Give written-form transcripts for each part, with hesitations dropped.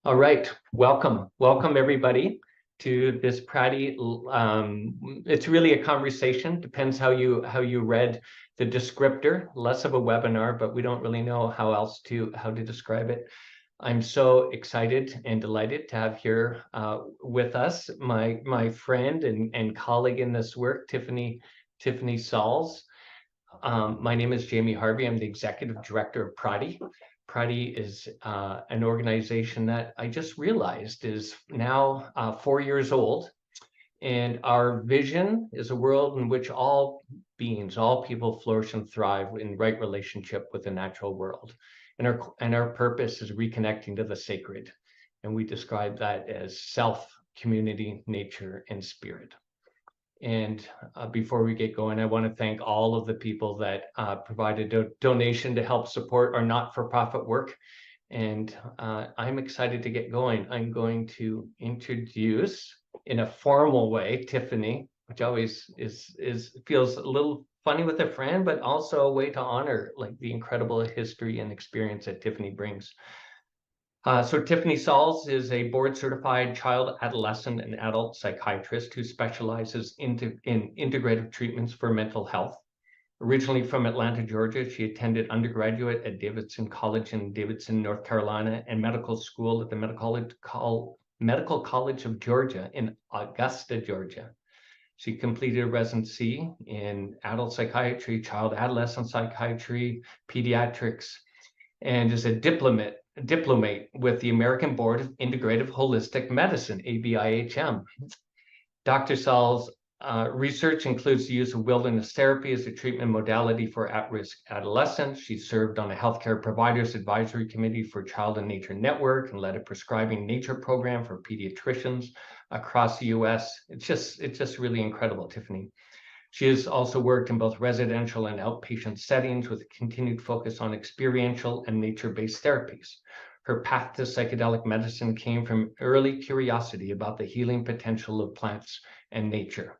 All right, welcome everybody to this PRATI. It's really a conversation. Depends how you read the descriptor. Less of a webinar, but we don't really know how to describe it. I'm so excited and delighted to have here with us my friend and colleague in this work, Tiffany Sauls. My name is Jamie Harvie. I'm the Executive Director of PRATI. PRATI is an organization that I just realized is now 4 years old. And our vision is a world in which all beings, all people flourish and thrive in right relationship with the natural world. And our purpose is reconnecting to the sacred. And we describe that as self, community, nature, and spirit. And before we get going, I want to thank all of the people that provided a donation to help support our not-for-profit work. And I'm excited to get going. I'm going to introduce, in a formal way, Tiffany, which always feels a little funny with a friend, but also a way to honor like the incredible history and experience that Tiffany brings. So Tiffany Sauls is a board-certified child, adolescent, and adult psychiatrist who specializes in integrative treatments for mental health. Originally from Atlanta, Georgia, she attended undergraduate at Davidson College in Davidson, North Carolina, and medical school at the Medical College of Georgia in Augusta, Georgia. She completed a residency in adult psychiatry, child adolescent psychiatry, pediatrics, and is a diplomate with the American Board of Integrative Holistic Medicine, ABIHM. Dr. Saul's research includes the use of wilderness therapy as a treatment modality for at-risk adolescents. She served on a healthcare providers advisory committee for Child and Nature Network and led a prescribing nature program for pediatricians across the U.S. It's just really incredible, Tiffany. She has also worked in both residential and outpatient settings with a continued focus on experiential and nature-based therapies. Her path to psychedelic medicine came from early curiosity about the healing potential of plants and nature.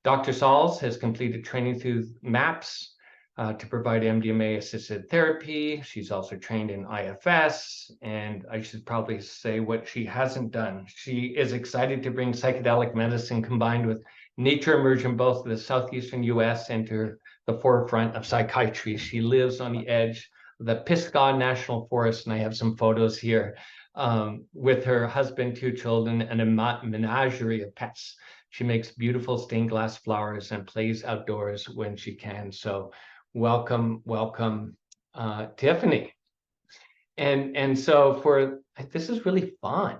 Dr. Sauls has completed training through MAPS to provide MDMA-assisted therapy. She's also trained in IFS, and I should probably say what she hasn't done. She is excited to bring psychedelic medicine combined with nature immersion both to the southeastern U.S. and to the forefront of psychiatry. She lives on the edge of the Pisgah National Forest, and I have some photos here with her husband, 2 children, and a menagerie of pets. She makes beautiful stained glass flowers and plays outdoors when she can. So welcome, Tiffany. And so this is really fun.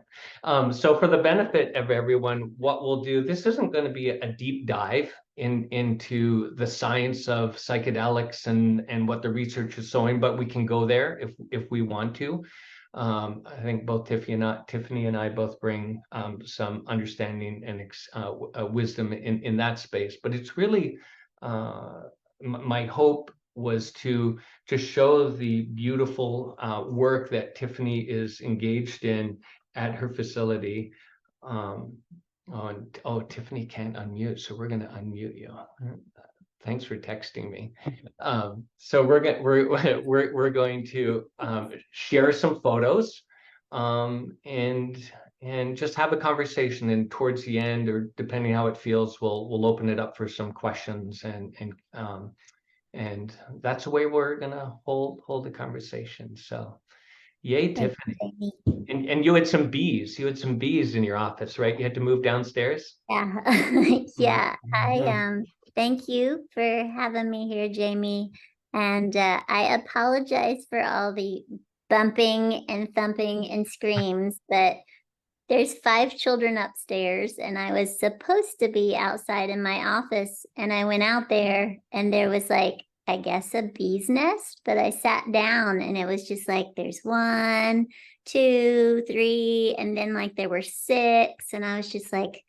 So for the benefit of everyone, what we'll do, this isn't going to be a deep dive into the science of psychedelics and what the research is showing, but we can go there if we want to. I think both Tiffany and I both bring some understanding and wisdom in that space. But it's really my hope was to show the beautiful work that Tiffany is engaged in at her facility. Tiffany can't unmute, so we're going to unmute you. Thanks for texting me. So we're going to share some photos and just have a conversation. And towards the end, or depending how it feels, we'll open it up for some questions and that's the way we're gonna hold the conversation. So, yay, Tiffany! And you had some bees. You had some bees in your office, right? You had to move downstairs. Yeah, yeah. Thank you for having me here, Jamie. And I apologize for all the bumping and thumping and screams, but there's 5 children upstairs, and I was supposed to be outside in my office, and I went out there, and there was like, I guess, a bee's nest, but I sat down, and it was just like, there's 1, 2, 3, and then like there were 6, and I was just like,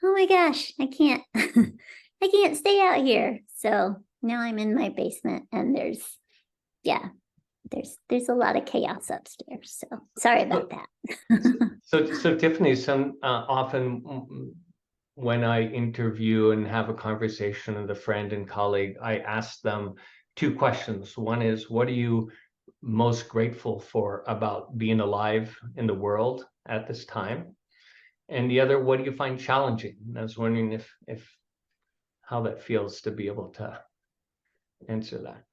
oh my gosh, I can't, I can't stay out here. So now I'm in my basement, and there's a lot of chaos upstairs. So sorry about that. So Tiffany, often when I interview and have a conversation with a friend and colleague, I ask them 2 questions. One is, what are you most grateful for about being alive in the world at this time? And the other, what do you find challenging? And I was wondering if how that feels to be able to answer that.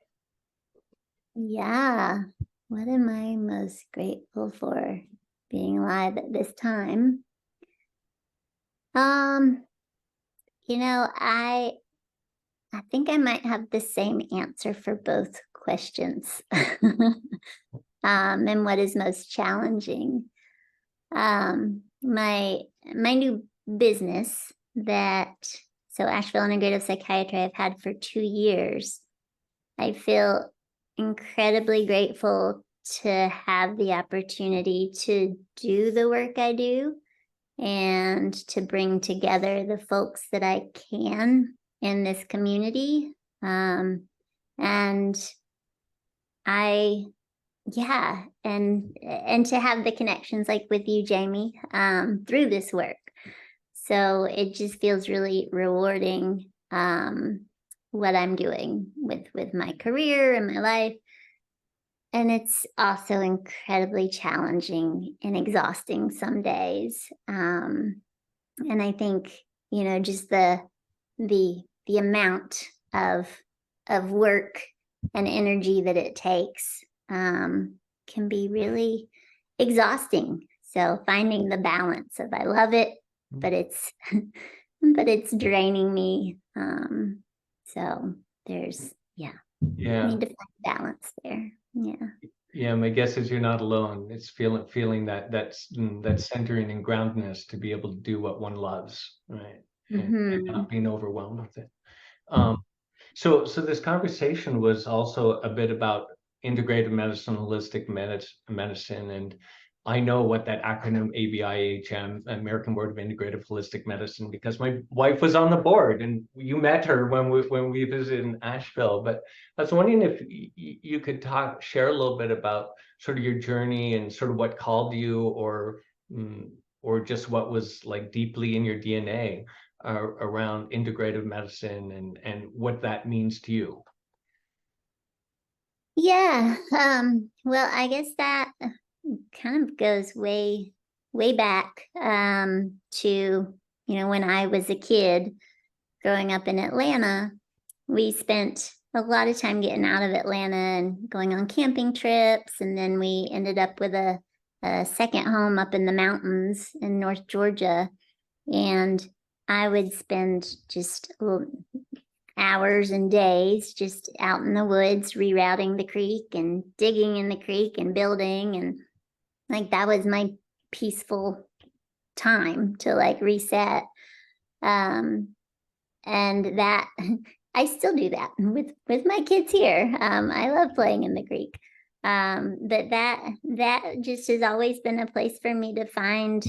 Yeah. What am I most grateful for being alive at this time? You know, I think I might have the same answer for both questions. And what is most challenging? My new business so Asheville Integrative Psychiatry I've had for 2 years. I feel incredibly grateful to have the opportunity to do the work I do and to bring together the folks that I can in this community. And to have the connections like with you, Jamie, through this work. So it just feels really rewarding, what I'm doing with my career and my life. And it's also incredibly challenging and exhausting some days. And I think, you know, just the amount of work and energy that it takes can be really exhausting. So finding the balance of I love it, but it's draining me. So there's need to find balance there. Yeah, my guess is you're not alone. It's feeling that centering and groundedness to be able to do what one loves, right? And not being overwhelmed with it. So this conversation was also a bit about integrative medicine, holistic medicine, and I know what that acronym ABIHM, American Board of Integrative Holistic Medicine, because my wife was on the board, and you met her when we visited in Asheville. But I was wondering if you could share a little bit about sort of your journey and sort of what called you, or just what was like deeply in your DNA around integrative medicine and what that means to you. Yeah. Well, I guess that kind of goes way back to, you know, when I was a kid growing up in Atlanta. We spent a lot of time getting out of Atlanta and going on camping trips, and then we ended up with a second home up in the mountains in North Georgia, and I would spend just hours and days just out in the woods rerouting the creek and digging in the creek and building, and like that was my peaceful time to like reset. And that I still do that with my kids here. I love playing in the creek. But that just has always been a place for me to find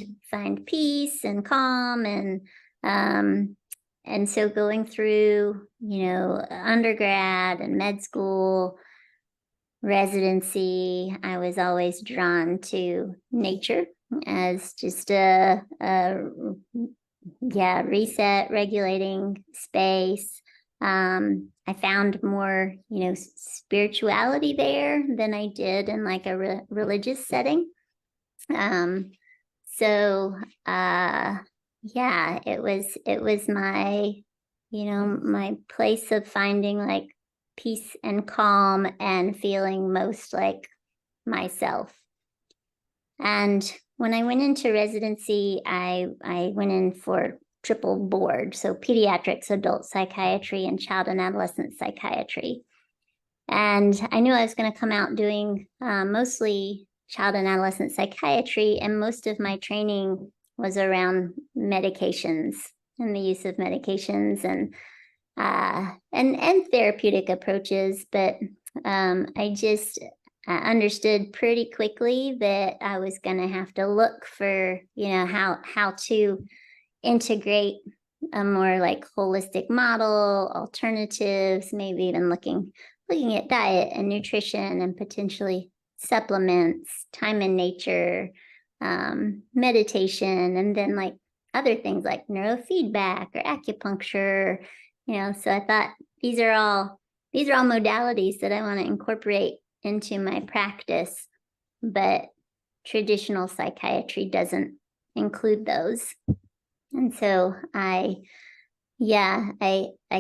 peace and calm, and so going through, you know, undergrad and med school, residency, I was always drawn to nature as just a reset, regulating space. I found more, you know, spirituality there than I did in like a religious setting. It was my, you know, my place of finding like peace and calm and feeling most like myself. And when I went into residency, I went in for triple board, so pediatrics, adult psychiatry, and child and adolescent psychiatry. And I knew I was going to come out doing mostly child and adolescent psychiatry, and most of my training was around medications and the use of medications and therapeutic approaches. But I understood pretty quickly that I was going to have to look for, you know, how to integrate a more like holistic model, alternatives, maybe even looking at diet and nutrition and potentially supplements, time in nature, meditation, and then like other things like neurofeedback or acupuncture, you know. So I thought these are all modalities that I want to incorporate into my practice, but traditional psychiatry doesn't include those. And so I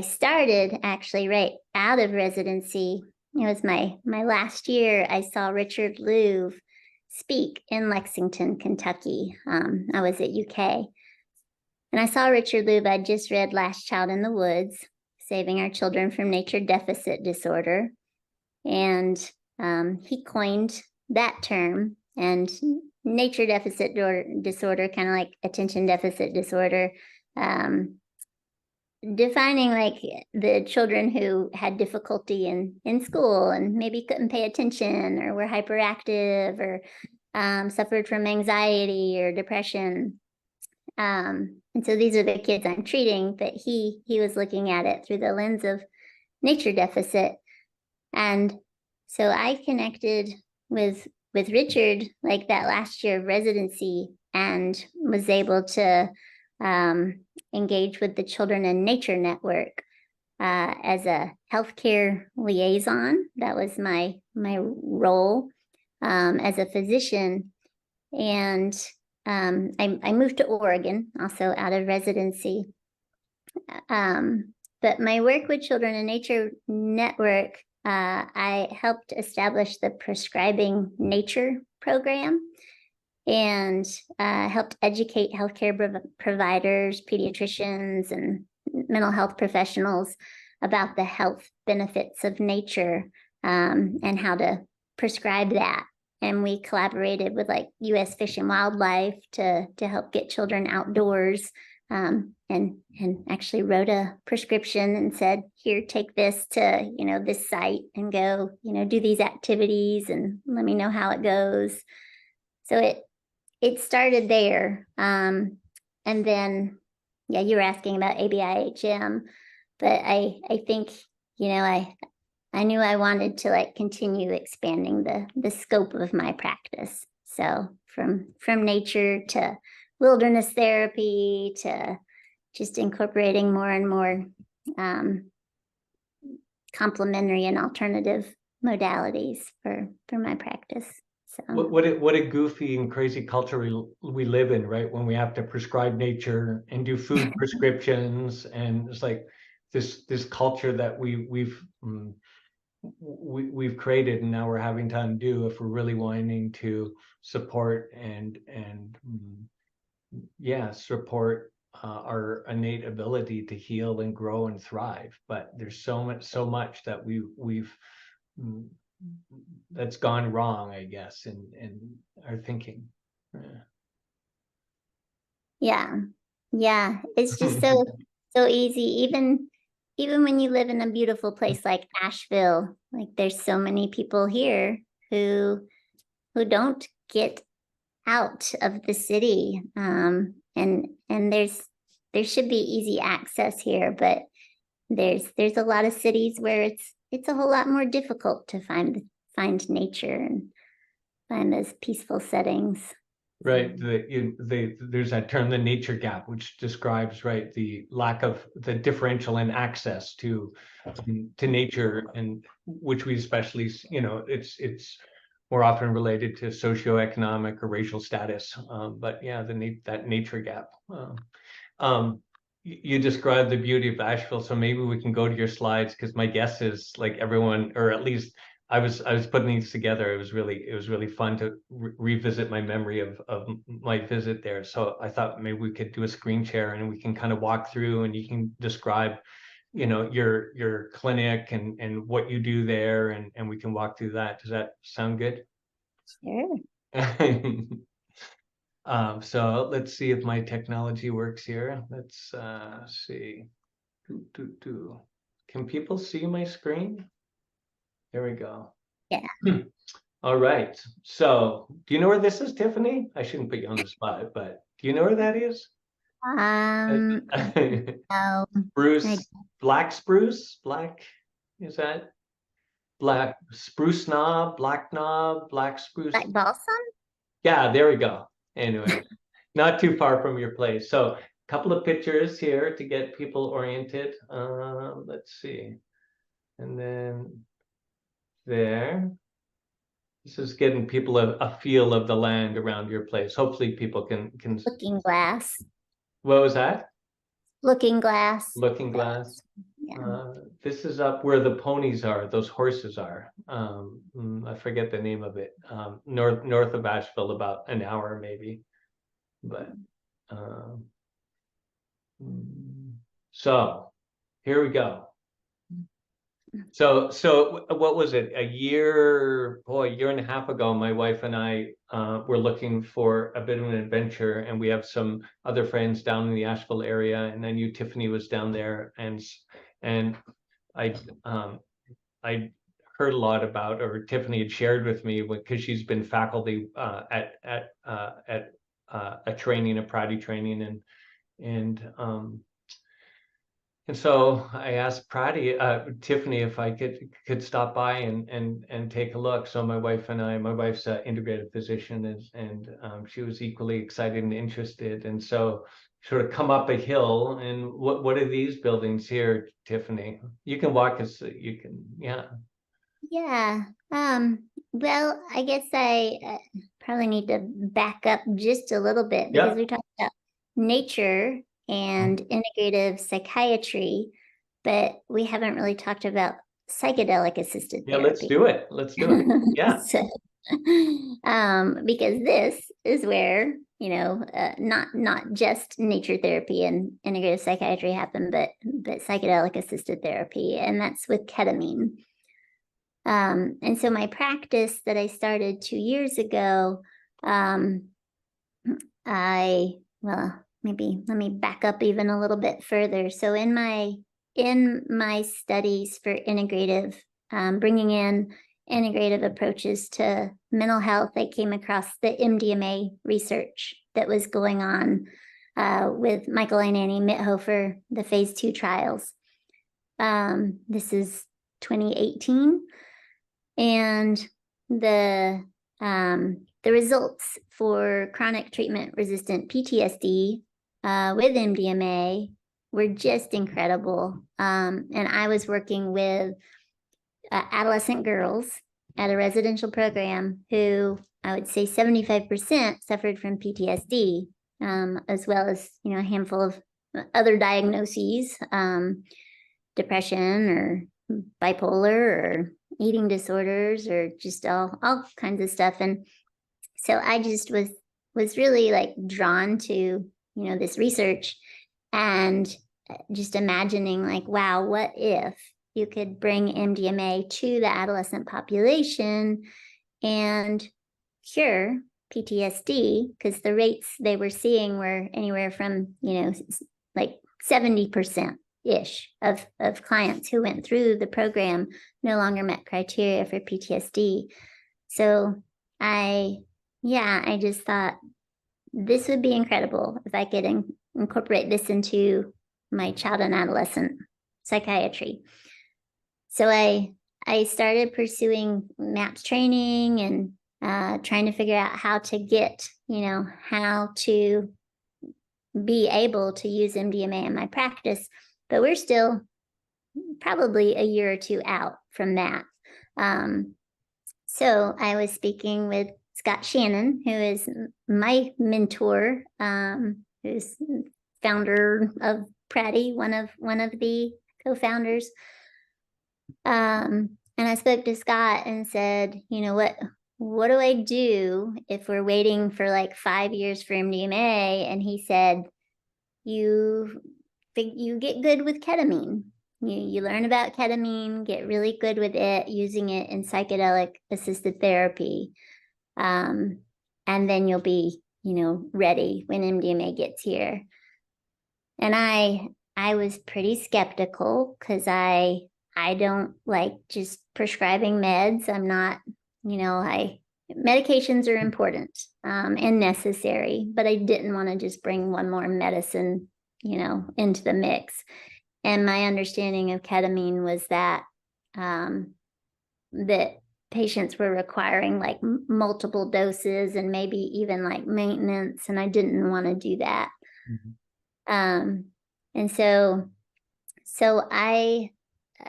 started actually right out of residency. It was my last year. I saw Richard Louv speak in Lexington, Kentucky. I was at UK. And I saw Richard Louv. I'd just read Last Child in the Woods, Saving Our Children from Nature Deficit Disorder. And he coined that term. And nature deficit disorder, kind of like attention deficit disorder, defining like the children who had difficulty in school and maybe couldn't pay attention or were hyperactive or suffered from anxiety or depression. And so these are the kids I'm treating, but he was looking at it through the lens of nature deficit. And so I connected with Richard like that last year of residency and was able to engage with the Children in Nature Network as a healthcare liaison. That was my role as a physician. And I moved to Oregon, also out of residency. But my work with Children in Nature Network, I helped establish the Prescribing Nature program and helped educate healthcare providers, pediatricians, and mental health professionals about the health benefits of nature and how to prescribe that. And we collaborated with like U.S. Fish and Wildlife to help get children outdoors, and actually wrote a prescription and said, here, take this to, this site and go, do these activities and let me know how it goes. So it started there. And then, you were asking about ABIHM, but I think, I knew I wanted to like continue expanding the scope of my practice. So from nature to wilderness therapy to just incorporating more and more complementary and alternative modalities for my practice. So what a goofy and crazy culture we live in, right? When we have to prescribe nature and do food prescriptions, and it's like this culture that we've created, and now we're having to undo if we're really wanting to support and support our innate ability to heal and grow and thrive. But there's so much that we've that's gone wrong, I guess, in our thinking. Yeah, it's just so easy. Even when you live in a beautiful place like Asheville, like there's so many people here who don't get out of the city, and there should be easy access here, but there's a lot of cities where it's a whole lot more difficult to find nature and find those peaceful settings. Right. There's that term, the nature gap, which describes, right, the lack of the differential in access to nature, and which we especially, it's more often related to socioeconomic or racial status. But yeah, that nature gap. You described the beauty of Asheville, so maybe we can go to your slides, because my guess is like everyone, or at least I was putting these together. It was really fun to revisit my memory of my visit there. So I thought maybe we could do a screen share and we can kind of walk through, and you can describe, your clinic and what you do there, and we can walk through that. Does that sound good? Sure. So let's see if my technology works here. Let's see. Can people see my screen? There we go. Yeah. All right. So do you know where this is, Tiffany? I shouldn't put you on the spot, but do you know where that is? No. Spruce, black spruce, is that black spruce knob, black knob, black spruce? Black balsam? Yeah, there we go. Anyway, not too far from your place. So a couple of pictures here to get people oriented. Let's see. And then there. This is getting people a feel of the land around your place. Hopefully people can. Looking Glass. What was that? Looking Glass. Looking Glass. Yeah. This is up where the ponies are, those horses are. I forget the name of it. North of Asheville, about an hour maybe. But so here we go. So what was it? A year and a half ago, my wife and I were looking for a bit of an adventure, and we have some other friends down in the Asheville area, and I knew Tiffany was down there, and I heard a lot about, or Tiffany had shared with me, because she's been faculty at a training, a PRATI training, and so I asked Tiffany if I could stop by and take a look. So my wife's an integrative physician, and she was equally excited and interested. And so sort of come up a hill. And what are these buildings here, Tiffany? You can walk us. You can, yeah. Yeah. Well, I guess I probably need to back up just a little bit, because we talked about nature and integrative psychiatry, but we haven't really talked about psychedelic assisted therapy. Yeah, let's do it. Let's do it. Yeah. So, because this is where, not just nature therapy and integrative psychiatry happen, but psychedelic assisted therapy, and that's with ketamine. And so my practice that I started 2 years ago, maybe let me back up even a little bit further. So in my studies for integrative, bringing in integrative approaches to mental health, I came across the MDMA research that was going on with Michael and Annie Mithofer, the phase 2 trials. This is 2018. And the results for chronic treatment-resistant PTSD with MDMA were just incredible. And I was working with adolescent girls at a residential program who I would say 75% suffered from PTSD, as well as a handful of other diagnoses, depression or bipolar or eating disorders, or just all kinds of stuff. And so I just was really like drawn to this research, and just imagining like, wow, what if you could bring MDMA to the adolescent population and cure PTSD, because the rates they were seeing were anywhere from like 70% ish of clients who went through the program no longer met criteria for PTSD. So I just thought this would be incredible if I could incorporate this into my child and adolescent psychiatry. So I started pursuing MAPS training and trying to figure out how to get, how to be able to use MDMA in my practice. But we're still probably a year or two out from that. So I was speaking with Scott Shannon, who is my mentor, who's founder of PRATI, one of the co-founders. And I spoke to Scott and said, what do I do if we're waiting for like 5 years for MDMA? And he said, you get good with ketamine. You learn about ketamine, get really good with it, using it in psychedelic assisted therapy. And then you'll be, ready when MDMA gets here. And I was pretty skeptical, because I don't like just prescribing meds. I'm not, medications are important and necessary, but I didn't want to just bring one more medicine, into the mix. And my understanding of ketamine was that that patients were requiring like multiple doses and maybe even like maintenance, and I didn't want to do that. Mm-hmm. And so I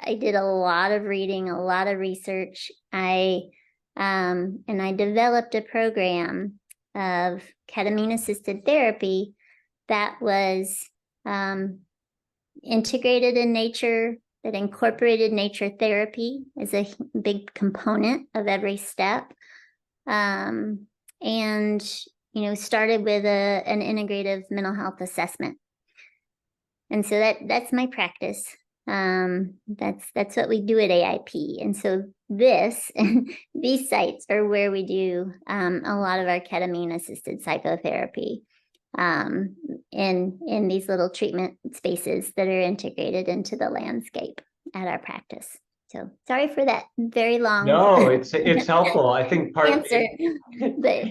did a lot of reading, a lot of research. I And I developed a program of ketamine-assisted therapy that was integrated in nature, that incorporated nature therapy as a big component of every step. And, started with an integrative mental health assessment. And so that's my practice. That's what we do at AIP. And so these sites are where we do a lot of our ketamine assisted psychotherapy in these little treatment spaces that are integrated into the landscape at our practice. So sorry for that very long. No, it's helpful. I think answer, but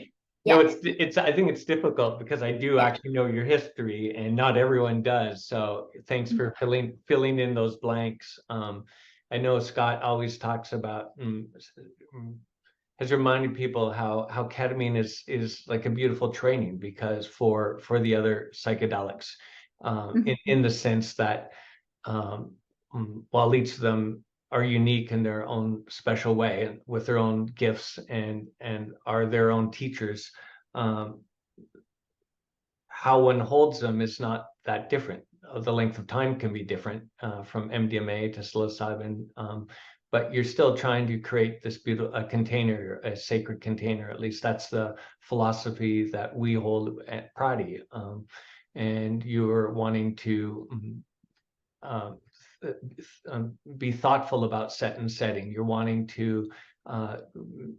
yeah. No, I think it's difficult because I do actually know your history and not everyone does. So thanks for filling in those blanks. I know Scott always talks about has reminded people how ketamine is like a beautiful training because for the other psychedelics, in the sense that while each of them are unique in their own special way and with their own gifts and are their own teachers, how one holds them is not that different. The length of time can be different from MDMA to psilocybin, but you're still trying to create this beautiful container, a sacred container. At least that's the philosophy that we hold at PRATI. And you're wanting to be thoughtful about set and setting. You're wanting to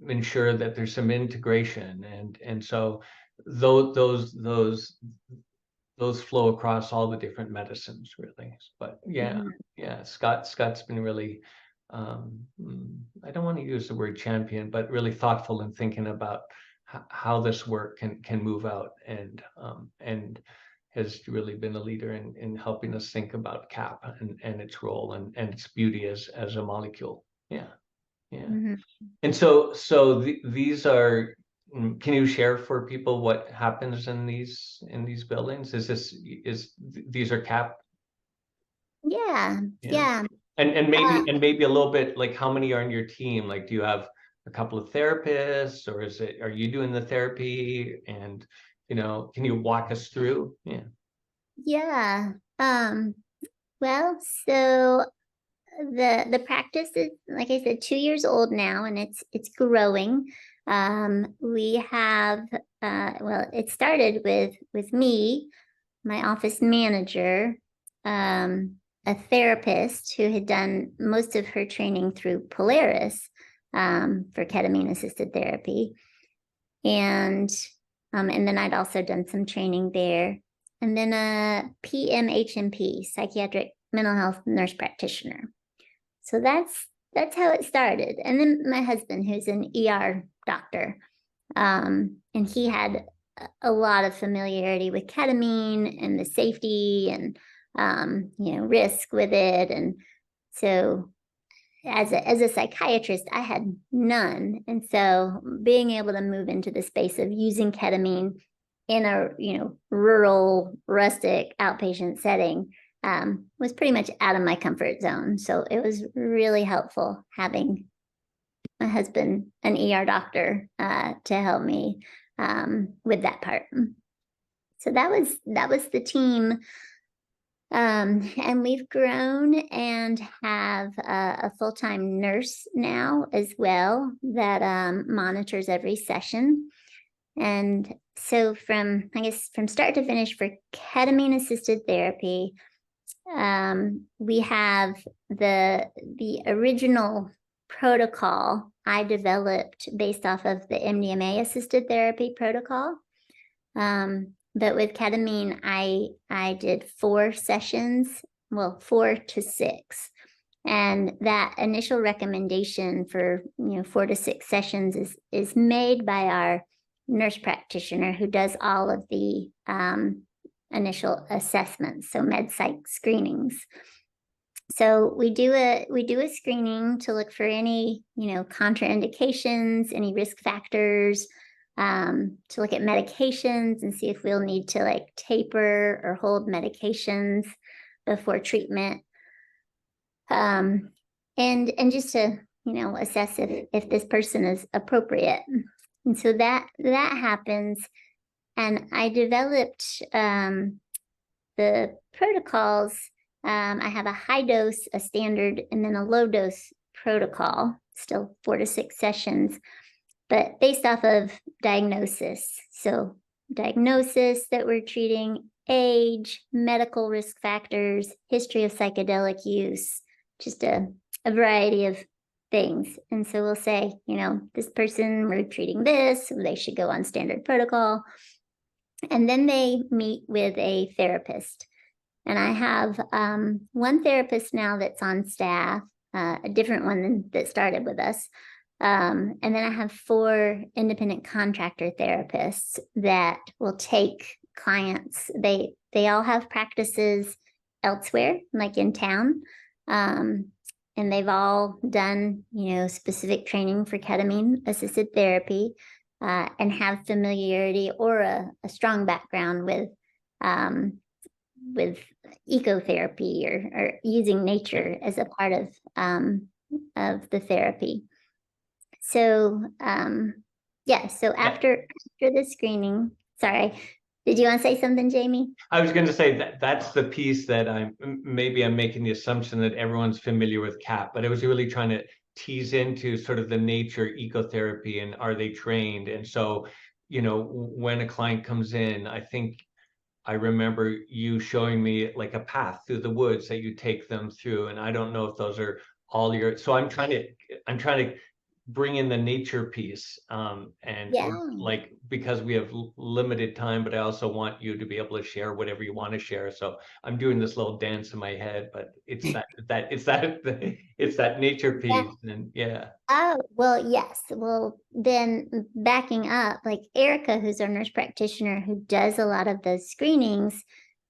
ensure that there's some integration, and so those flow across all the different medicines, really. But yeah, Scott's been really I don't want to use the word champion, but really thoughtful in thinking about how this work can move out, and has really been a leader in helping us think about CAP and its role and its beauty as a molecule. Yeah. And so these are, can you share for people what happens in these buildings? These are CAP? Yeah. And maybe a little bit like how many are on your team? Like, do you have a couple of therapists, or are you doing the therapy? And can you walk us through? Yeah. Well, so the practice is, like I said, 2 years old now, and it's growing. We have it started with me, my office manager, a therapist who had done most of her training through Polaris for ketamine assisted therapy, and then I'd also done some training there, and then a PMHNP, psychiatric mental health nurse practitioner. So that's how it started. And then my husband, who's an ER doctor, and he had a lot of familiarity with ketamine and the safety and risk with it. And so as a psychiatrist, I had none. And so being able to move into the space of using ketamine in a rural, rustic outpatient setting was pretty much out of my comfort zone. So it was really helpful having my husband, an ER doctor, to help me with that part. So that was the team. And we've grown and have a full-time nurse now as well that monitors every session. And so from start to finish for ketamine assisted therapy, we have the original protocol I developed based off of the MDMA assisted therapy protocol. But with ketamine, I did 4 sessions, 4 to 6. And that initial recommendation for 4 to 6 sessions is made by our nurse practitioner who does all of the initial assessments, so med psych screenings. So we do a screening to look for any contraindications, any risk factors, to look at medications and see if we'll need to taper or hold medications before treatment, and just to assess if this person is appropriate. And so that happens. And I developed the protocols. I have a high dose, a standard, and then a low dose protocol, still 4 to 6 sessions, but based off of diagnosis. So diagnosis that we're treating, age, medical risk factors, history of psychedelic use, just a variety of things. And so we'll say, this person, we're treating this, so they should go on standard protocol. And then they meet with a therapist. And I have one therapist now that's on staff, a different one that started with us. And then I have 4 independent contractor therapists that will take clients. They all have practices elsewhere, like in town. And they've all done, specific training for ketamine assisted therapy, and have familiarity or a strong background with ecotherapy or using nature as a part of the therapy. So so after the screening, sorry, did you want to say something, Jamie? I was going to say that's the piece that I'm making the assumption that everyone's familiar with CAT, but I was really trying to tease into sort of the nature ecotherapy and are they trained? And so, when a client comes in, I think I remember you showing me like a path through the woods that you take them through, and I don't know if those are all your. So I'm trying to bring in the nature piece, like, because we have limited time, but I also want you to be able to share whatever you want to share. So I'm doing this little dance in my head, but it's that nature piece, and Oh, well, yes. Well, then backing up, like Erica, who's our nurse practitioner who does a lot of those screenings,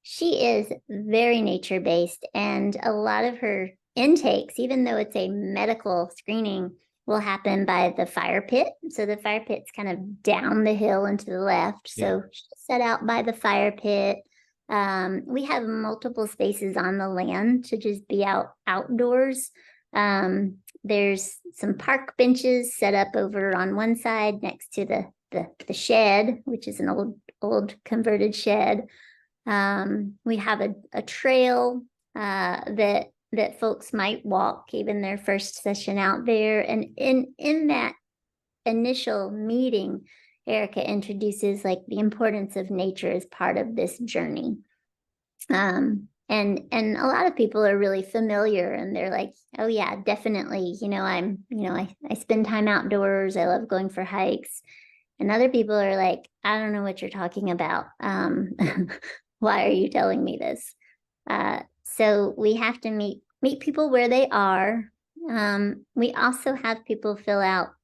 she is very nature-based, and a lot of her intakes, even though it's a medical screening, will happen by the fire pit. So the fire pit's kind of down the hill and to the left. So she's set out by the fire pit. We have multiple spaces on the land to just be outdoors. There's some park benches set up over on one side next to the shed, which is an old converted shed. We have a trail that folks might walk even their first session out there. And in that initial meeting, Erica introduces like the importance of nature as part of this journey. And a lot of people are really familiar, and they're like, oh yeah, definitely. I spend time outdoors. I love going for hikes. And other people are like, I don't know what you're talking about. Why are you telling me this? So we have to meet people where they are. We also have people fill out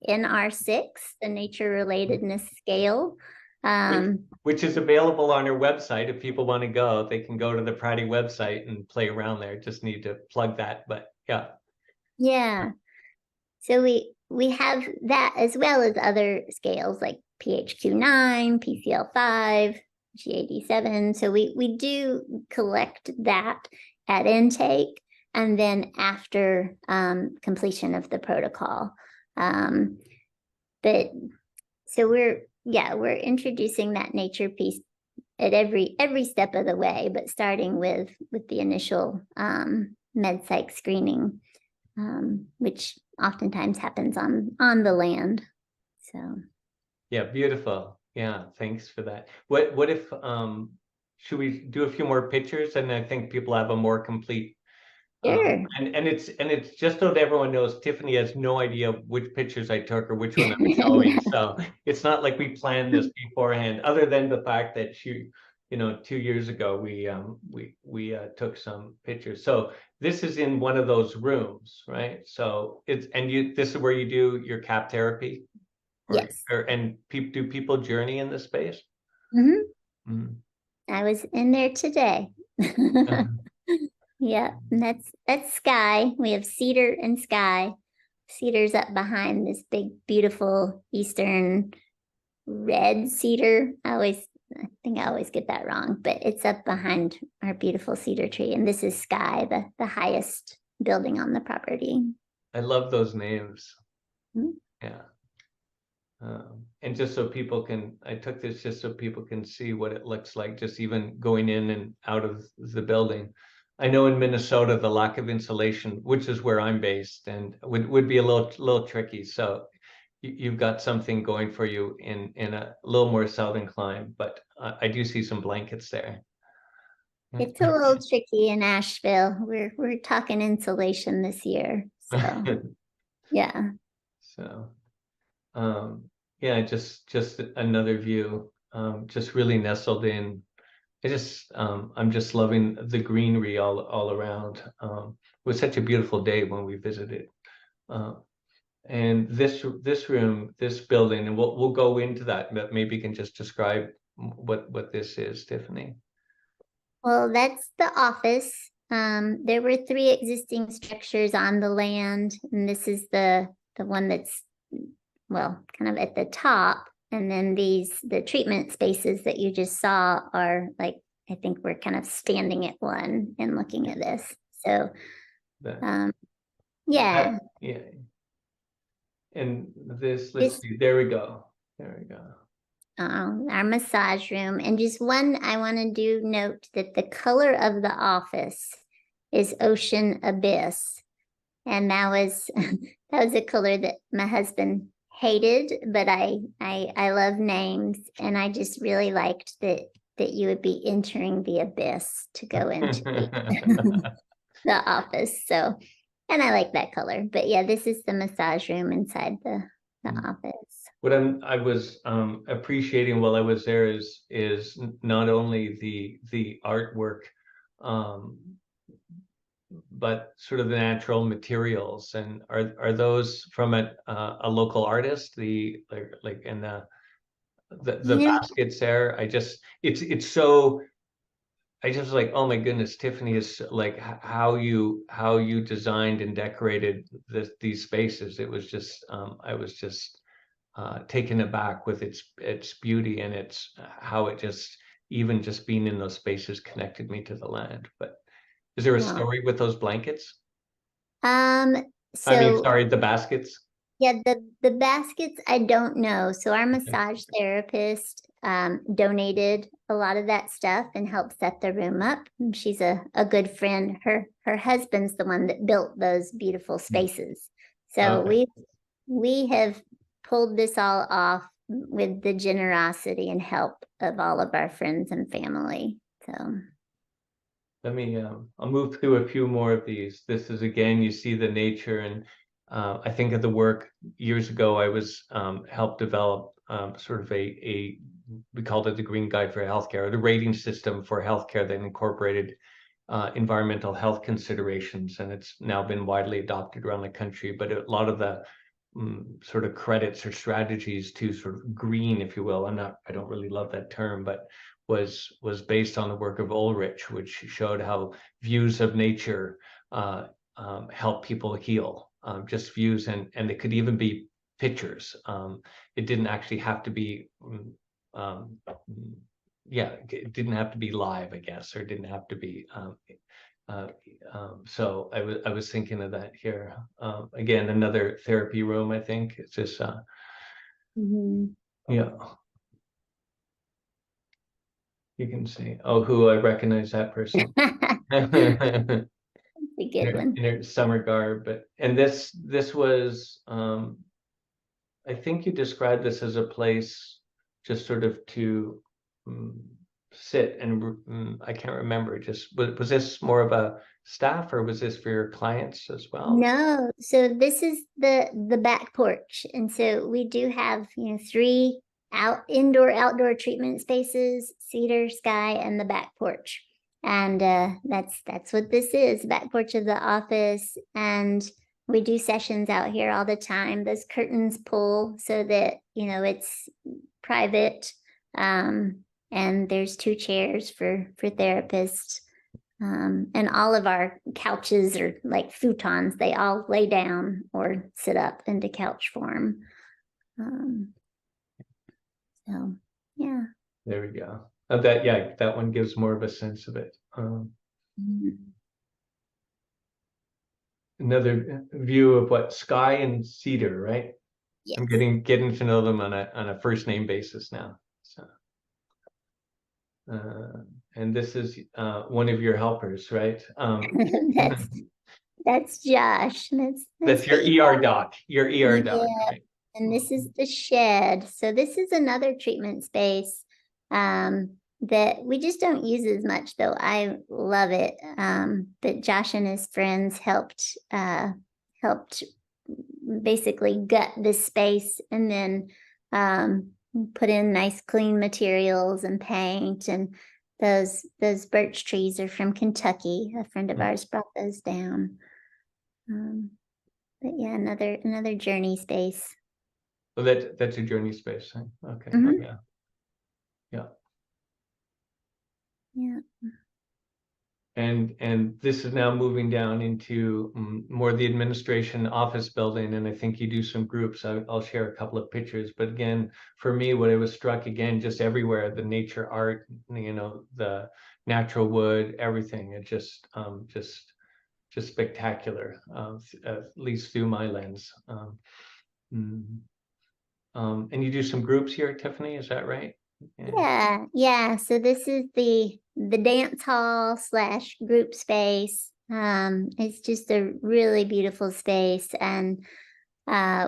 NR6, the nature-relatedness scale. Which is available on our website. If people want to go, they can go to the PRATI website and play around there. Just need to plug that, but yeah. Yeah. So we have that as well as other scales like PHQ-9, PCL-5, GAD-7. So we do collect that at intake and then after completion of the protocol. But so we're introducing that nature piece at every step of the way, but starting with the initial med psych screening, which oftentimes happens on the land. So yeah, beautiful. Yeah, thanks for that. What if should we do a few more pictures, and I think people have a more complete sure. And it's just so that everyone knows, Tiffany has no idea which pictures I took or which one I'm showing. So it's not like we planned this beforehand, other than the fact that 2 years ago we took some pictures. So this is in one of those rooms, right? So this is where you do your CAP therapy? Yes. Do people journey in this space? Mm-hmm. Mm-hmm. I was in there today. Yeah, and that's Sky. We have Cedar and Sky. Cedar's up behind this big, beautiful eastern red cedar. I think I always get that wrong, but it's up behind our beautiful cedar tree. And this is Sky, the highest building on the property. I love those names. Mhm. Yeah. And just so people can, I took this just so people can see what it looks like, just even going in and out of the building. I know in Minnesota, the lack of insulation, which is where I'm based, and would be a little tricky. So you've got something going for you in a little more southern climate, but I do see some blankets there. It's a little tricky in Asheville. We're talking insulation this year. So yeah. So yeah, just another view, just really nestled in. I'm just loving the greenery all around. It was such a beautiful day when we visited. And this room, this building, and we'll go into that, but maybe you can just describe what this is, Tiffany. Well, that's the office. There were 3 existing structures on the land, and this is the one that's, well, kind of at the top. And then the treatment spaces that you just saw are like, I think we're kind of standing at one and looking at this. So, yeah. Yeah. And this, let's see, there we go. There we go. Our massage room. And just one, I want to do note that the color of the office is ocean abyss. And that was that was a color that my husband hated, but I love names, and I just really liked that you would be entering the abyss to go into the office. So, and I like that color. But yeah, this is the massage room inside the office. What I was appreciating while I was there is not only the artwork, but sort of the natural materials. And are those from a local artist? Like in the baskets there. It's so. I just like, oh my goodness, Tiffany, is like how you designed and decorated these spaces. It was just I was just taken aback with its beauty, and its how it just, even just being in those spaces, connected me to the land. But is there a story with those blankets? I mean, So sorry, the baskets. yeah, the baskets, I don't know. So our massage therapist donated a lot of that stuff and helped set the room up. She's a good friend. Her husband's the one that built those beautiful spaces. So we have pulled this all off with the generosity and help of all of our friends and family. So Let me, I'll move through a few more of these. This is, again, you see the nature, and I think of the work years ago. I was helped develop sort of we called it the Green Guide for Healthcare, or the rating system for healthcare that incorporated environmental health considerations, and it's now been widely adopted around the country. But a lot of the sort of credits or strategies to sort of green, if you will, I don't really love that term, but was based on the work of Ulrich, which showed how views of nature help people heal. Just views, and they could even be pictures. It didn't actually have to be it didn't have to be live, I guess, or it didn't have to be so I was thinking of that here. Again, another therapy room, I think. It's just yeah. You can see, oh, who I recognize that person. a good one. In her summer garb. And this was I think you described this as a place just sort of to sit, and I can't remember, just was this more of a staff, or was this for your clients as well? No, so this is the back porch, and so we do have 3 indoor outdoor treatment spaces, cedar, sky, and the back porch. And that's what this is, back porch of the office. And we do sessions out here all the time. Those curtains pull so that it's private, and there's 2 chairs for therapists. And all of our couches are like futons. They all lay down or sit up into couch form. So yeah. There we go. That one gives more of a sense of it. another view of what Sky and Cedar, right? Yes. I'm getting to know them on a first name basis now. So, and this is one of your helpers, right? That's Josh. That's your the ER doc. Your ER doc, Yeah, right? and this is the shed. So this is another treatment space that we just don't use as much, though I love it. But Josh and his friends helped basically gut this space and then put in nice clean materials and paint, and those birch trees are from Kentucky. A friend of ours brought those down. But yeah, another journey space. Well, that's a journey space. Huh? Okay. Oh, Mhm. yeah. Yeah. Yeah. And this is now moving down into more the administration office building, and I think you do some groups. I'll share a couple of pictures, but again, for me, what I was struck again, just everywhere, the nature art, you know, the natural wood, everything. It just spectacular, at least through my lens. Mm. And you do some groups here, Tiffany, is that right? Yeah. So this is the dance hall / group space. It's just a really beautiful space, and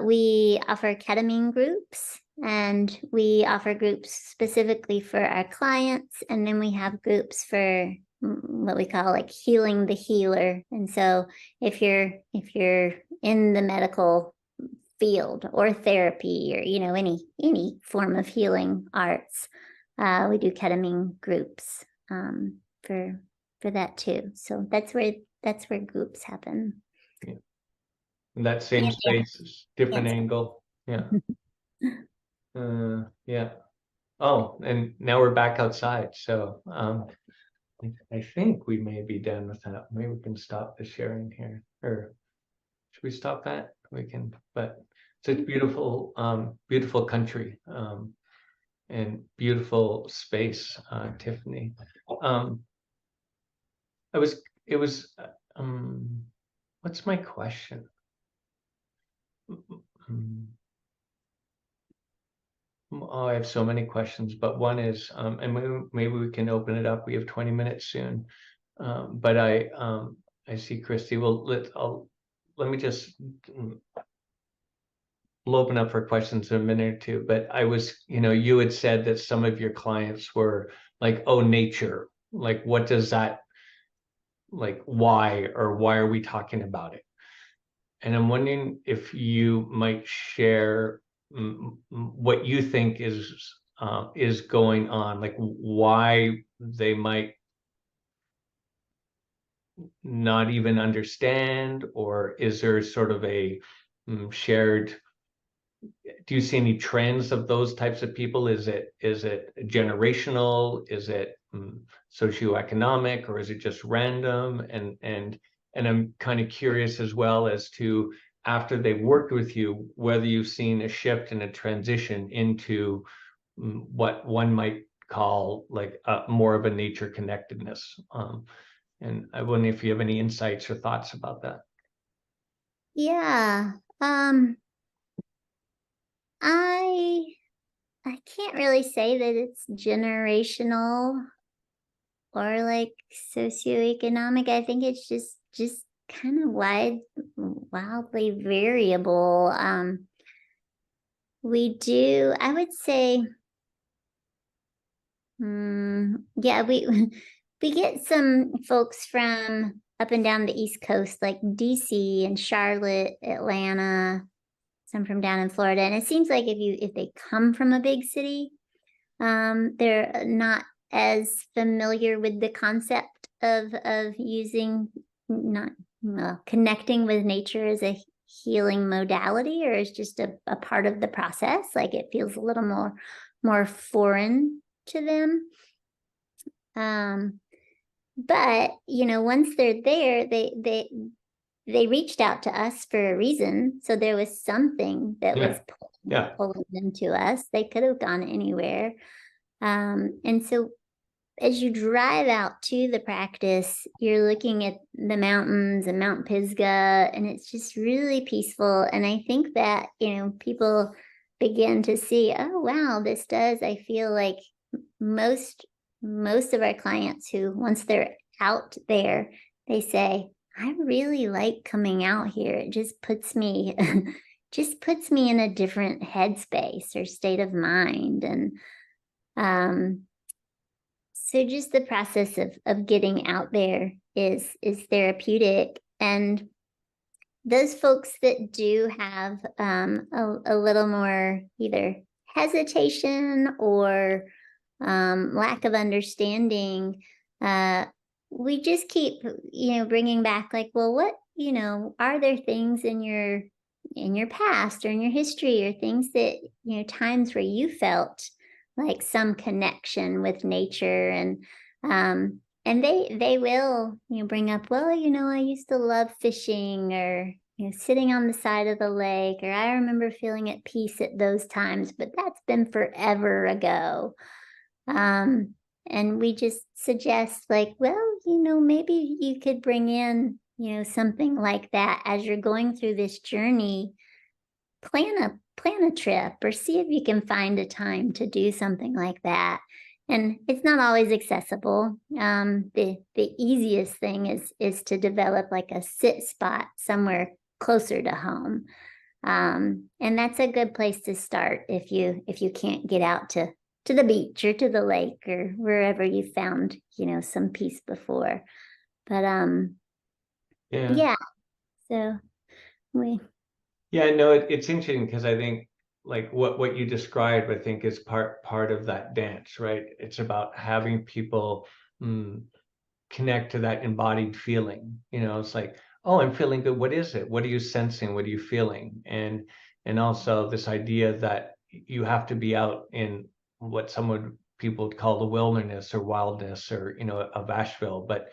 we offer ketamine groups, and we offer groups specifically for our clients, and then we have groups for what we call like healing the healer. And so if you're in the medical field or therapy, or any form of healing arts, we do ketamine groups for that too. So that's where groups happen. Yeah. In that same space, different angle. Yeah. Yeah. Oh, and now we're back outside. So I think we may be done with that. Maybe we can stop the sharing here. Or should we stop that? We can, but it's a beautiful, beautiful country, and beautiful space, Tiffany. It was, what's my question? Oh, I have so many questions, but one is, and maybe we can open it up. We have 20 minutes soon. But I see Christy. Well, let me just, we'll open up for questions in a minute or two. But you had said that some of your clients were like, oh, nature, like, what does that, like, why are we talking about it? And I'm wondering if you might share what you think is going on, like why they might not even understand, or is there sort of a shared, do you see any trends of those types of people? Is it generational? Is it socioeconomic, or is it just random? And I'm kind of curious as well as to, after they've worked with you, whether you've seen a shift and a transition into what one might call like more of a nature connectedness. And I wonder if you have any insights or thoughts about that. Yeah. I can't really say that it's generational or like socioeconomic. I think it's just kind of wildly variable. I would say, yeah, we get some folks from up and down the East Coast, like DC and Charlotte, Atlanta, some from down in Florida. And it seems like if they come from a big city, they're not as familiar with the concept of connecting with nature as a healing modality, or as just a part of the process. Like it feels a little more foreign to them. But once they're there, they reached out to us for a reason. So there was something that was pulling them to us. They could have gone anywhere. And so as you drive out to the practice, you're looking at the mountains and Mount Pisgah, and it's just really peaceful. And I think that, people begin to see, oh, wow, I feel like most of our clients who, once they're out there, they say, I really like coming out here. It just puts me in a different headspace or state of mind. And so just the process of getting out there is therapeutic. And those folks that do have a little more either hesitation or lack of understanding, we just keep, bringing back like, well, what, are there things in your past or in your history or things that, times where you felt like some connection with nature, and they will, bring up, well, I used to love fishing, or, sitting on the side of the lake, or I remember feeling at peace at those times, but that's been forever ago. And we just suggest like, well, maybe you could bring in, something like that as you're going through this journey. Plan a trip, or see if you can find a time to do something like that. And it's not always accessible. The easiest thing is to develop like a sit spot somewhere closer to home. And that's a good place to start if you can't get out to the beach or to the lake or wherever you found, some peace before. But yeah. So Yeah, no, it's interesting because I think like what you described, I think is part of that dance, right? It's about having people connect to that embodied feeling. It's like, oh, I'm feeling good. What is it? What are you sensing? What are you feeling? And also this idea that you have to be out in what people would call the wilderness or wildness, or of Asheville, but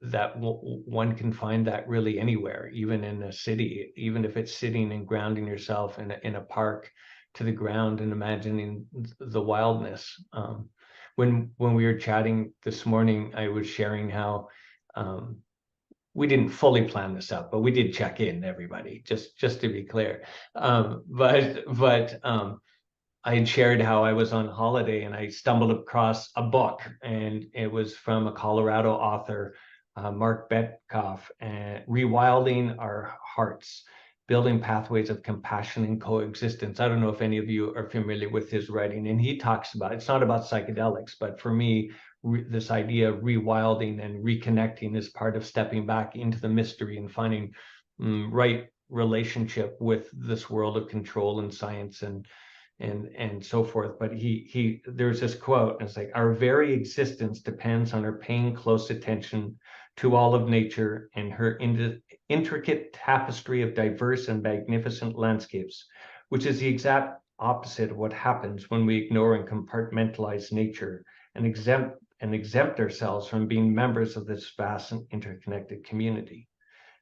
that one can find that really anywhere, even in a city, even if it's sitting and grounding yourself in a park to the ground and imagining the wildness. When we were chatting this morning, I was sharing how we didn't fully plan this out, but we did check in everybody, just to be clear. But I had shared how I was on holiday and I stumbled across a book, and it was from a Colorado author, Mark Betkoff, and Rewilding Our Hearts, Building Pathways of Compassion and Coexistence. I don't know if any of you are familiar with his writing, and he talks about, it's not about psychedelics, but for me, this idea of rewilding and reconnecting is part of stepping back into the mystery and finding right relationship with this world of control and science and so forth. But there's this quote, and it's like, our very existence depends on our paying close attention to all of nature and her intricate tapestry of diverse and magnificent landscapes, which is the exact opposite of what happens when we ignore and compartmentalize nature and exempt ourselves from being members of this vast and interconnected community.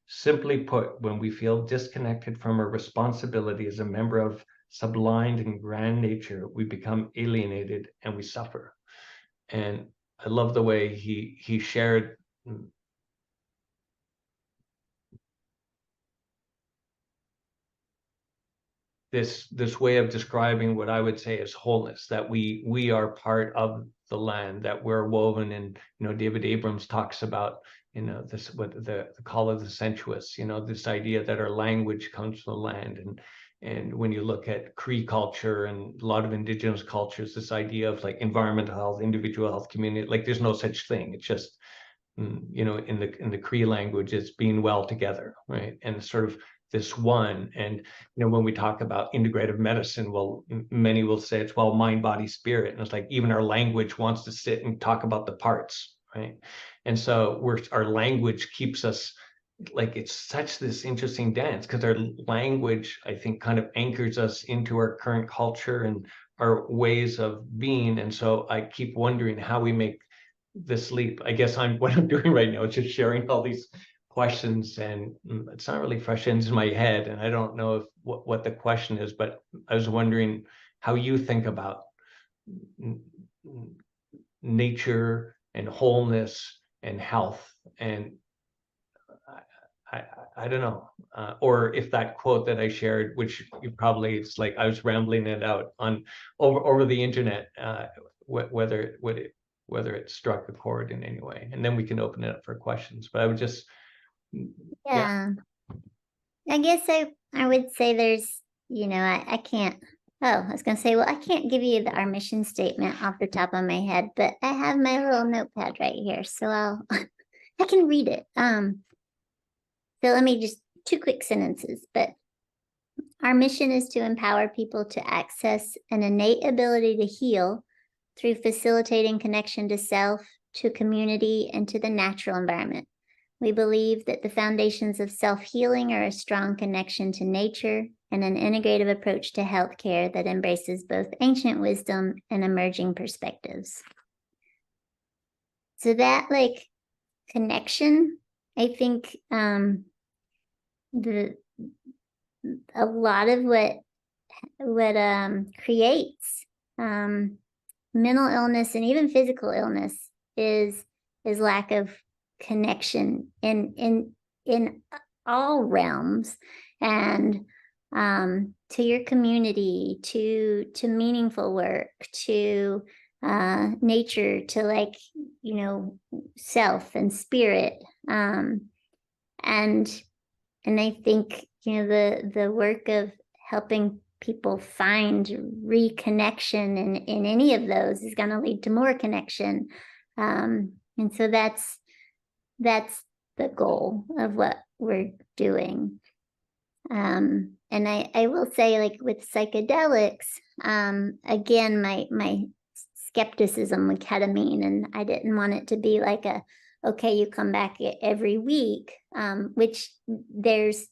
Simply put, when we feel disconnected from our responsibility as a member of sublimed and grand nature, we become alienated and we suffer. And I love the way he shared this way of describing what I would say is wholeness, that we are part of the land, that we're woven in. David Abrams talks about this, what the call of the sensuous, this idea that our language comes from the land. And when you look at Cree culture and a lot of indigenous cultures, this idea of like environmental health, individual health, community, like there's no such thing. It's just in the Cree language, it's being well together, right? And sort of this one. And when we talk about integrative medicine, well, many will say it's mind, body, spirit, and it's like even our language wants to sit and talk about the parts, right? And so our language keeps us, like, it's such this interesting dance, because our language, I think, kind of anchors us into our current culture and our ways of being. And so I keep wondering how we make this leap. I guess what I'm doing right now is just sharing all these questions, and it's not really fresh into my head, and I don't know if what the question is, but I was wondering how you think about nature and wholeness and health. And I don't know, or if that quote that I shared, which you probably, it's like I was rambling it out on over the internet, whether it struck a chord in any way, and then we can open it up for questions. But I would just, yeah. I guess I would say there's, I can't. Oh, I was going to say, well, I can't give you our mission statement off the top of my head, but I have my little notepad right here, so I can read it. So let me just 2 quick sentences, but our mission is to empower people to access an innate ability to heal through facilitating connection to self, to community, and to the natural environment. We believe that the foundations of self-healing are a strong connection to nature and an integrative approach to healthcare that embraces both ancient wisdom and emerging perspectives. So that connection, I think a lot of what creates mental illness and even physical illness is lack of connection in all realms, and to your community, to meaningful work, to nature, to self and spirit, and I think the work of helping people find reconnection in any of those is going to lead to more connection, and so that's the goal of what we're doing. And I will say, with psychedelics, again, my skepticism with ketamine, and I didn't want it to be like okay, you come back every week, which there's,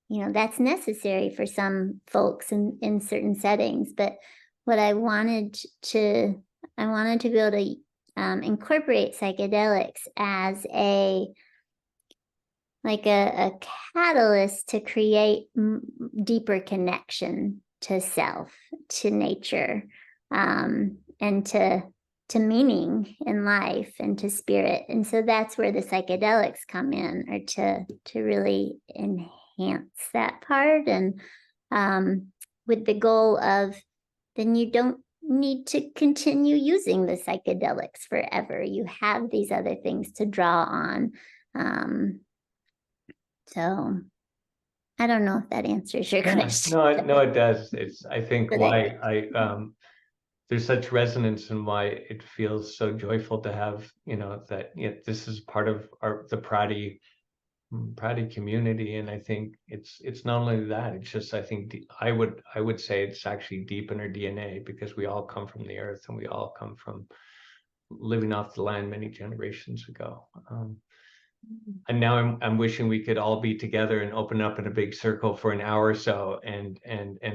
that's necessary for some folks in certain settings. But what I wanted to be able to incorporate psychedelics as a catalyst to create deeper connection to self, to nature, and to meaning in life, and to spirit. And so that's where the psychedelics come in, or to really enhance that part, and with the goal of, then you don't need to continue using the psychedelics forever. You have these other things to draw on. So I don't know if that answers your question. No, it does. It's, I think, why there's such resonance, and why it feels so joyful to have, that this is part of the PRATI community. And I think it's not only that, it's just, I think I would say it's actually deep in our DNA, because we all come from the earth, and we all come from living off the land many generations ago. And now I'm wishing we could all be together and open up in a big circle for an hour or so and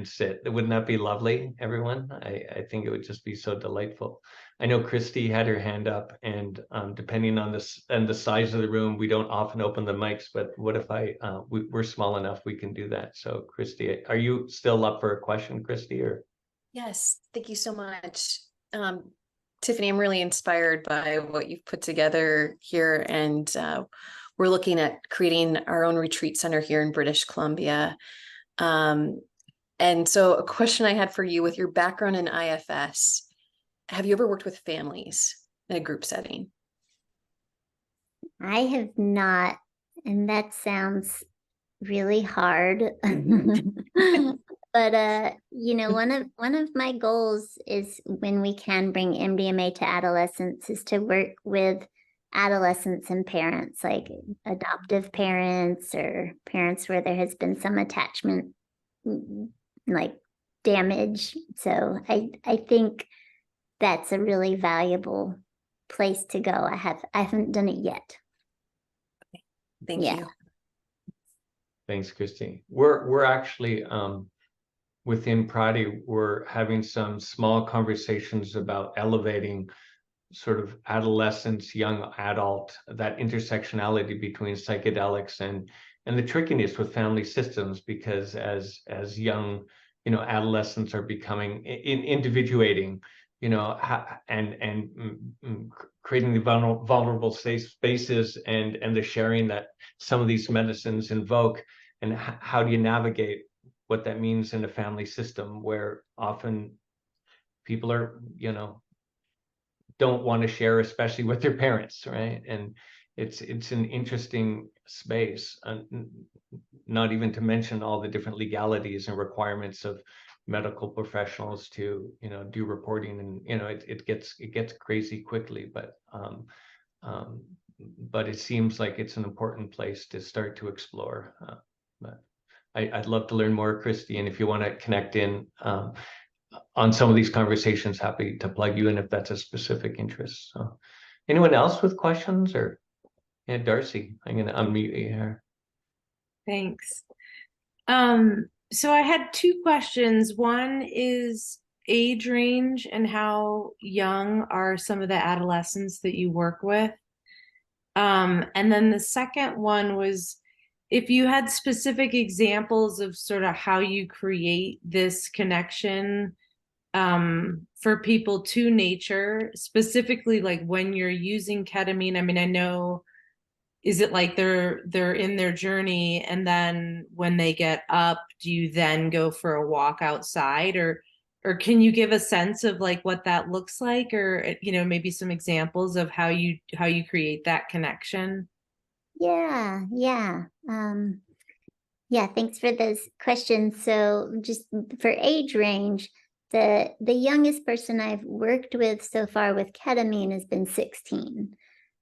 sit. Wouldn't that be lovely, everyone? I think it would just be so delightful. I know Christy had her hand up, and depending on the size of the room, we don't often open the mics, but what if we're small enough, we can do that. So Christy, are you still up for a question, Christy? Or Yes, thank you so much. Tiffany, I'm really inspired by what you've put together here, and we're looking at creating our own retreat center here in British Columbia. And so a question I had for you, with your background in IFS, have you ever worked with families in a group setting? I have not, and that sounds really hard. But one of my goals is, when we can bring MDMA to adolescents, is to work with adolescents and parents, like adoptive parents, or parents where there has been some attachment damage. So I think that's a really valuable place to go. I haven't done it yet. Okay. Thank you. Thanks, Christy. We're actually within PRATI, we're having some small conversations about elevating sort of adolescence, young adult, that intersectionality between psychedelics and the trickiness with family systems, because as young, adolescents are becoming individuating, creating the vulnerable safe spaces and the sharing that some of these medicines invoke, and how do you navigate what that means in a family system where often people are, don't want to share, especially with their parents, right? And it's an interesting space, not even to mention all the different legalities and requirements of medical professionals to do reporting, and it gets crazy quickly, but it seems like it's an important place to start to explore. But I'd love to learn more, Christy, and if you want to connect in on some of these conversations, happy to plug you in if that's a specific interest. So anyone else with questions? Or yeah, Darcy, I'm going to unmute you here. Thanks. So I had two questions. One is age range and how young are some of the adolescents that you work with? And then the second one was if you had specific examples of sort of how you create this connection for people to nature, specifically like when you're using ketamine. I mean, I know, is it like they're in their journey and then when they get up, do you then go for a walk outside, or can you give a sense of like what that looks like, or maybe some examples of how you create that connection? Yeah. Thanks for those questions. So just for age range, the youngest person I've worked with so far with ketamine has been 16.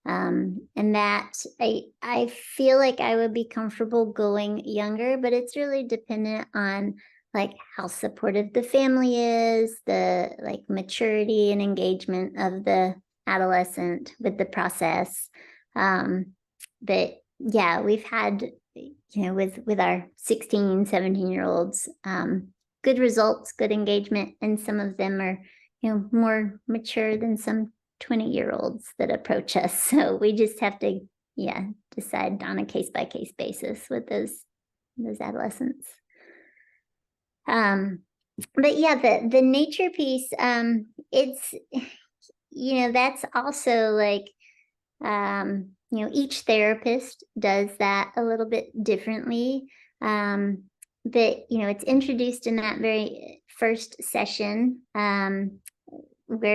And that I feel like I would be comfortable going younger, but it's really dependent on like how supportive the family is, the like maturity and engagement of the adolescent with the process. But yeah, we've had, with our 16, 17-year-olds, good results, good engagement, and some of them are, more mature than some 20-year-olds that approach us. So we just have to, decide on a case-by-case basis with those adolescents. But yeah, the nature piece, it's, that's also like, each therapist does that a little bit differently. But, it's introduced in that very first session, where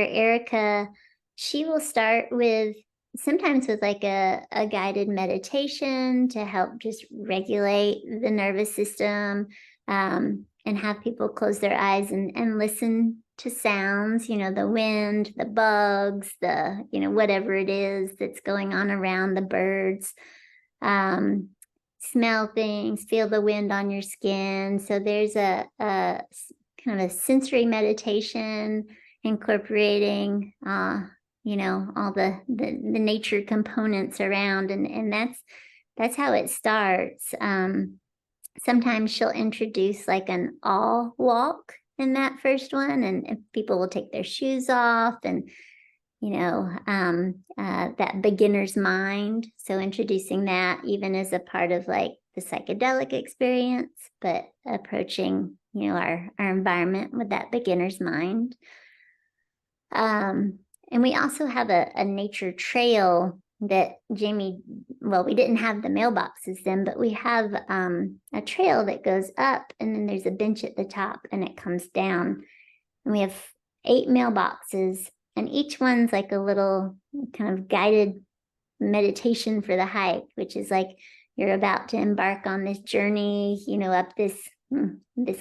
Erica, she will start with sometimes with like a guided meditation to help just regulate the nervous system, and have people close their eyes and listen to sounds, the wind, the bugs, the, whatever it is that's going on around, the birds, smell things, feel the wind on your skin. So there's a kind of a sensory meditation incorporating, all the nature components around, and that's how it starts. Sometimes she'll introduce like an all walk in that first one, and people will take their shoes off, and that beginner's mind. So introducing that even as a part of like the psychedelic experience, but approaching our environment with that beginner's mind. And we also have a nature trail that Jamie, well, we didn't have the mailboxes then, but we have a trail that goes up, and then there's a bench at the top and it comes down. And we have 8 mailboxes, and each one's like a little kind of guided meditation for the hike, which is like you're about to embark on this journey, up this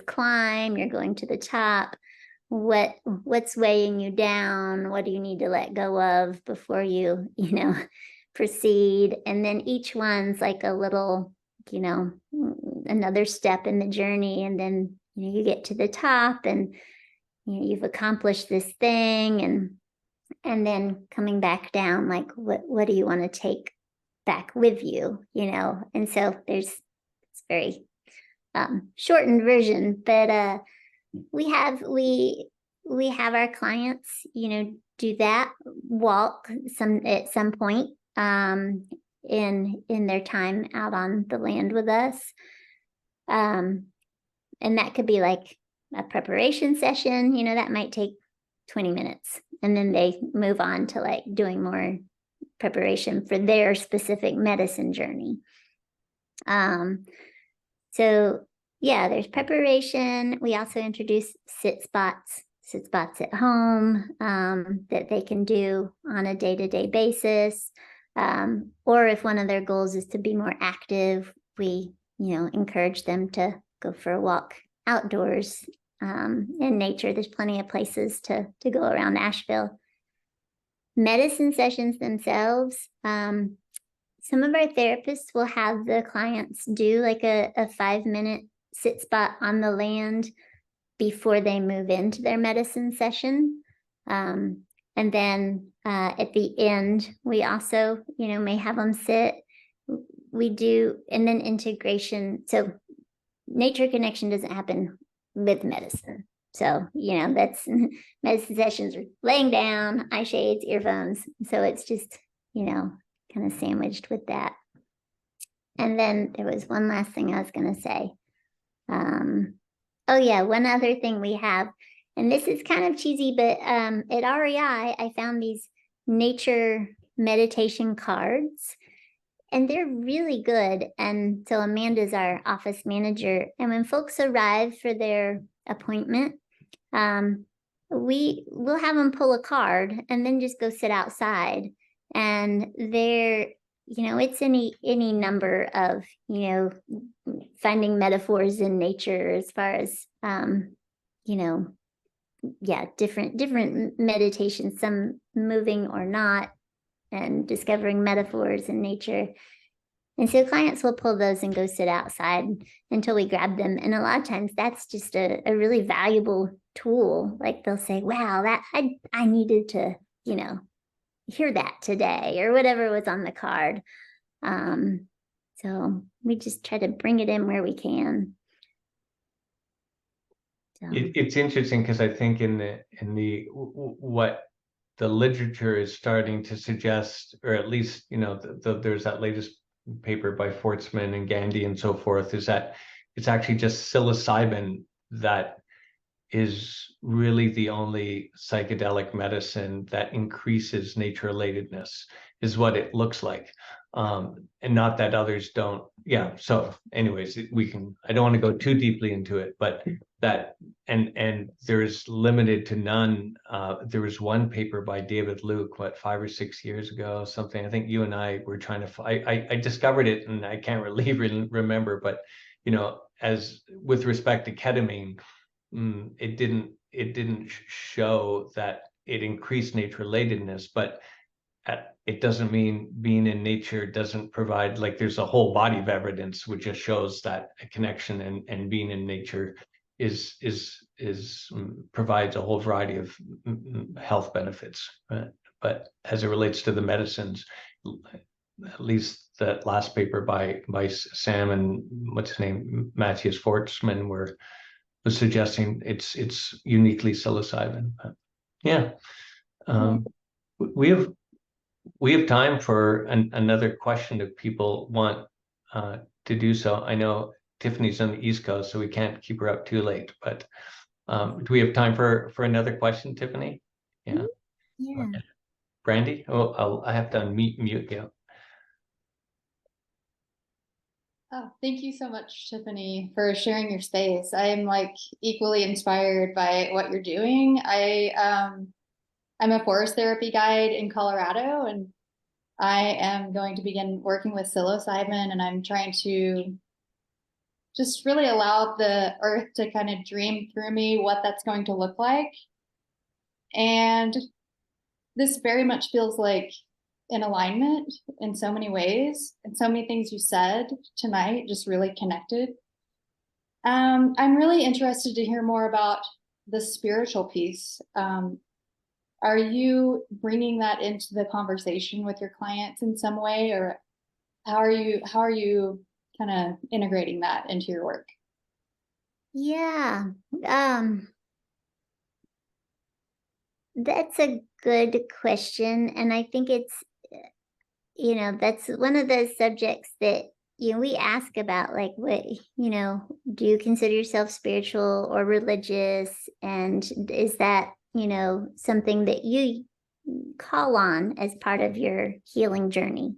climb, you're going to the top. What's weighing you down? What do you need to let go of before you, proceed? And then each one's like a little, another step in the journey. And then, you get to the top and, you've accomplished this thing, and then coming back down, like, what do you want to take back with you, And so it's very shortened version, but we have our clients, do that walk at some point in their time out on the land with us. And that could be like a preparation session, that might take 20 minutes. And then they move on to like doing more preparation for their specific medicine journey. So yeah, there's preparation. We also introduce sit spots at home that they can do on a day-to-day basis. Or if one of their goals is to be more active, we, encourage them to go for a walk outdoors in nature. There's plenty of places to go around Asheville. Medicine sessions themselves, some of our therapists will have the clients do like a 5-minute sit spot on the land before they move into their medicine session. And then at the end, we also, may have them sit. We do, and then integration. So nature connection doesn't happen with medicine. So, that's medicine sessions are laying down, eye shades, earphones. So it's just, kind of sandwiched with that. And then there was one last thing I was going to say. Oh yeah, one other thing we have, and this is kind of cheesy, but at REI, I found these nature meditation cards, and they're really good. And so Amanda's our office manager. And when folks arrive for their appointment, we'll have them pull a card and then just go sit outside. And they're, it's any number of, finding metaphors in nature as far as, different meditations, some moving or not, and discovering metaphors in nature. And so clients will pull those and go sit outside until we grab them. And a lot of times that's just a really valuable tool. Like they'll say, wow, that I needed to, hear that today, or whatever was on the card. So we just try to bring it in where we can. So. It's interesting because I think in the what the literature is starting to suggest, or at least there's that latest paper by Fortsman and Gandhi and so forth, is that it's actually just psilocybin that is really the only psychedelic medicine that increases nature-relatedness, is what it looks like. And not that others don't. Yeah. So anyways, I don't want to go too deeply into it, but that, and there's limited to none. There was one paper by David Luke, 5 or 6 years ago, something. I think you and I were trying to, I discovered it and I can't really remember, but, as with respect to ketamine, it didn't show that it increased nature-relatedness, but it doesn't mean being in nature doesn't provide, like, there's a whole body of evidence which just shows that a connection and being in nature provides a whole variety of health benefits. But as it relates to the medicines, at least that last paper by Sam and what's his name, Matthias Fortsman, was suggesting it's uniquely psilocybin. But yeah, we have time for another question if people want to do so. I know Tiffany's on the East Coast, so we can't keep her up too late. But do we have time for another question, Tiffany? Yeah. Yeah. Brandy? Oh, I have to mute you. Oh, thank you so much, Tiffany, for sharing your space. I am equally inspired by what you're doing. I'm a forest therapy guide in Colorado, and I am going to begin working with psilocybin, and I'm trying to just really allow the earth to kind of dream through me what that's going to look like. And this very much feels like in alignment in so many ways, and so many things you said tonight just really connected. I'm really interested to hear more about the spiritual piece. Are you bringing that into the conversation with your clients in some way, or how are you kind of integrating that into your work? Yeah. That's a good question. And I think it's, that's one of those subjects that, we ask about, like, what, do you consider yourself spiritual or religious? And is that, something that you call on as part of your healing journey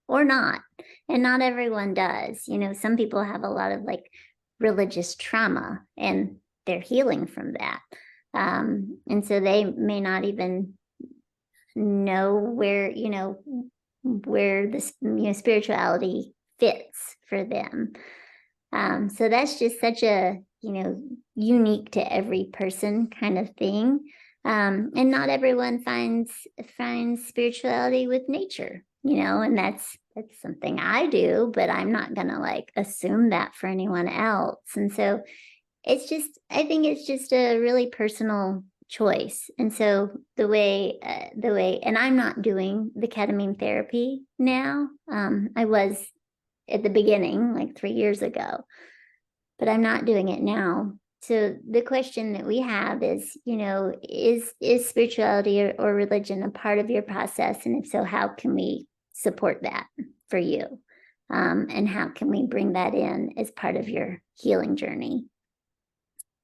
or not. And not everyone does. Some people have a lot of like religious trauma and they're healing from that. And so they may not even know where this spirituality fits for them. So that's just such a unique to every person kind of thing. And not everyone finds spirituality with nature, and that's something I do, but I'm not gonna like assume that for anyone else. And so I think it's just a really personal choice. And so the way, and I'm not doing the ketamine therapy now. I was at the beginning, like 3 years ago, but I'm not doing it now. So the question that we have is, is spirituality or religion a part of your process? And if so, how can we support that for you? And how can we bring that in as part of your healing journey?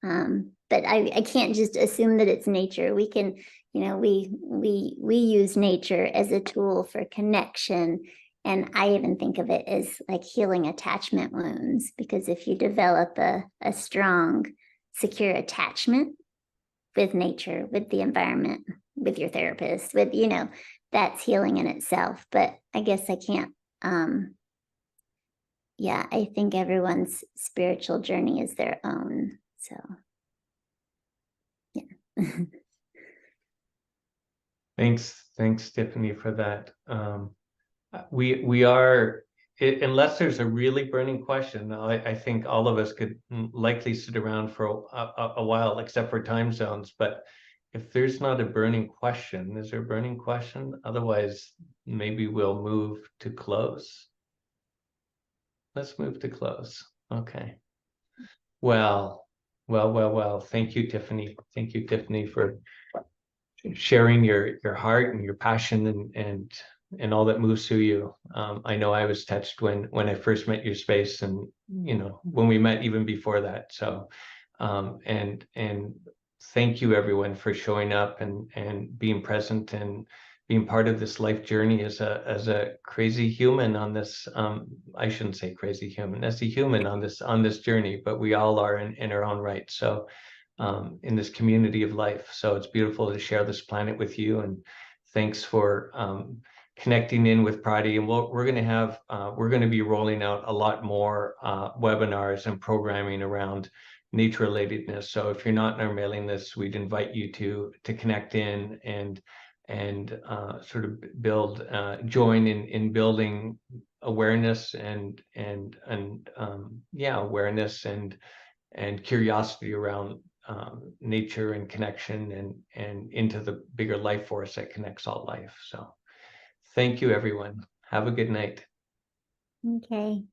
But I can't just assume that it's nature. We can, we use nature as a tool for connection. And I even think of it as like healing attachment wounds, because if you develop a strong, secure attachment with nature, with the environment, with your therapist, with, that's healing in itself. But I guess I can't, I think everyone's spiritual journey is their own. So, yeah. Thanks, Tiffany, for that. We are, unless there's a really burning question, I think all of us could likely sit around for a while, except for time zones. But if there's not a burning question, is there a burning question? Otherwise, maybe we'll move to close. Let's move to close. Okay. Well. Thank you, Tiffany. Thank you, Tiffany, for sharing your heart and your passion and all that moves through you. I know I was touched when I first met your space, and when we met even before that. So and thank you everyone for showing up and being present and being part of this life journey as a crazy human on this. I shouldn't say crazy human, as a human on this journey, but we all are in our own right. So in this community of life. So it's beautiful to share this planet with you, and thanks for connecting in with PRATI. And we're going to be rolling out a lot more webinars and programming around nature-relatedness. So if you're not in our mailing list, we'd invite you to connect in and sort of join in building awareness and awareness and curiosity around nature and connection and into the bigger life force that connects all life. So thank you, everyone. Have a good night. Okay.